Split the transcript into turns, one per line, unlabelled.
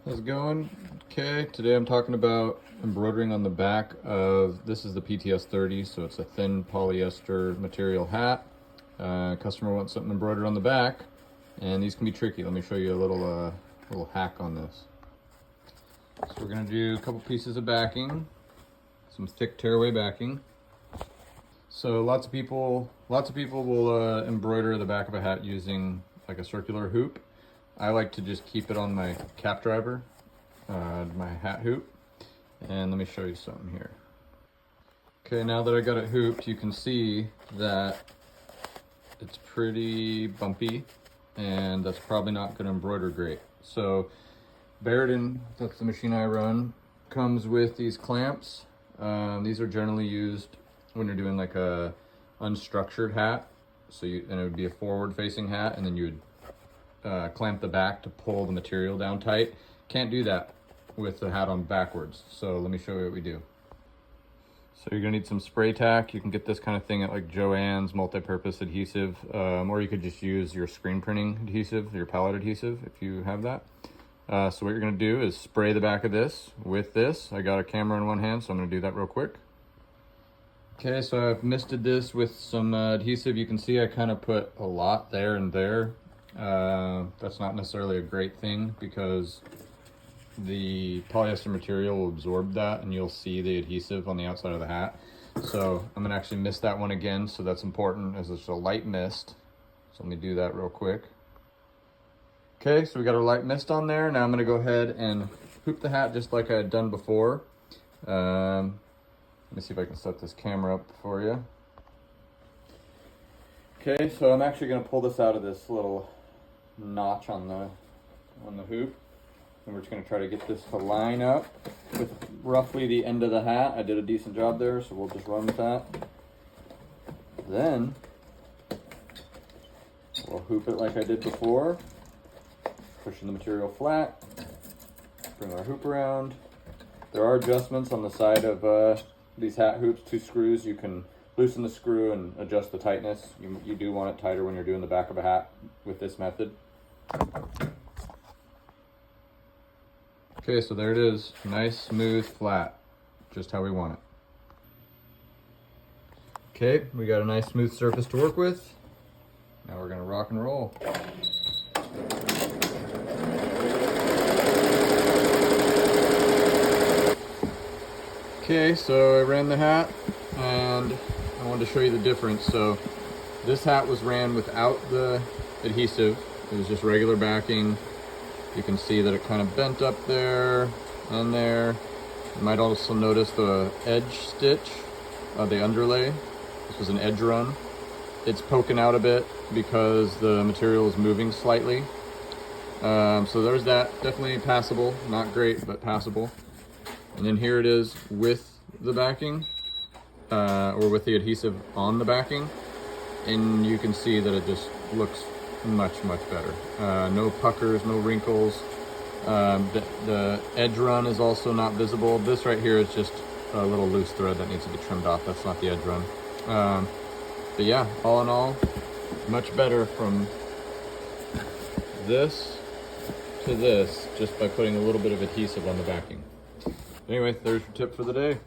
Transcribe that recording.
How's it going? Okay, today I'm talking about embroidering on the back of, this is the PTS 30, so it's a thin polyester material hat. Customer wants something embroidered on the back, and these can be tricky. Let me show you a little hack on this. So we're gonna do a couple pieces of backing, some thick tearaway backing. So lots of people will embroider the back of a hat using like a circular hoop. I like to just keep it on my cap driver, my hat hoop. And let me show you something here. Okay, now that I got it hooped, you can see that it's pretty bumpy, and that's probably not gonna embroider great. So Barrett, that's the machine I run, comes with these clamps. These are generally used when you're doing like a unstructured hat. And it would be a forward facing hat, and then you would clamp the back to pull the material down tight. Can't do that with the hat on backwards. So let me show you what we do. So you're gonna need some spray tack. You can get this kind of thing at like Joann's multi-purpose adhesive, or you could just use your screen printing adhesive, your palette adhesive, if you have that. So what you're gonna do is spray the back of this with this. I got a camera in one hand, so I'm gonna do that real quick. Okay, so I've misted this with some adhesive. You can see I kind of put a lot there and there. That's not necessarily a great thing because the polyester material will absorb that and you'll see the adhesive on the outside of the hat. So I'm gonna actually mist that one again, so that's important, as it's a light mist. So let me do that real quick. Okay, so we got our light mist on there. Now I'm gonna go ahead and hoop the hat just like I had done before. Let me see if I can set this camera up for you. Okay, so I'm actually gonna pull this out of this little notch on the hoop. And we're just gonna try to get this to line up with roughly the end of the hat. I did a decent job there, so we'll just run with that. Then we'll hoop it like I did before, pushing the material flat, bring our hoop around. There are adjustments on the side of these hat hoops, 2 screws. You can loosen the screw and adjust the tightness. You do want it tighter when you're doing the back of a hat with this method. Okay, so there it is. Nice, smooth, flat. Just how we want it. Okay, we got a nice smooth surface to work with. Now we're gonna rock and roll. Okay, so I ran the hat and I wanted to show you the difference. So this hat was ran without the adhesive. It was just regular backing. You can see that it kind of bent up there and there. You might also notice the edge stitch, the underlay. This was an edge run. It's poking out a bit because the material is moving slightly. So there's that, definitely passable. Not great, but passable. And then here it is with the backing, or with the adhesive on the backing. And you can see that it just looks much better. No puckers, no wrinkles. The edge run is also not visible. This right here is just a little loose thread that needs to be trimmed off. That's not the edge run. But yeah, all in all, much better from this to this just by putting a little bit of adhesive on the backing. Anyway, there's your tip for the day.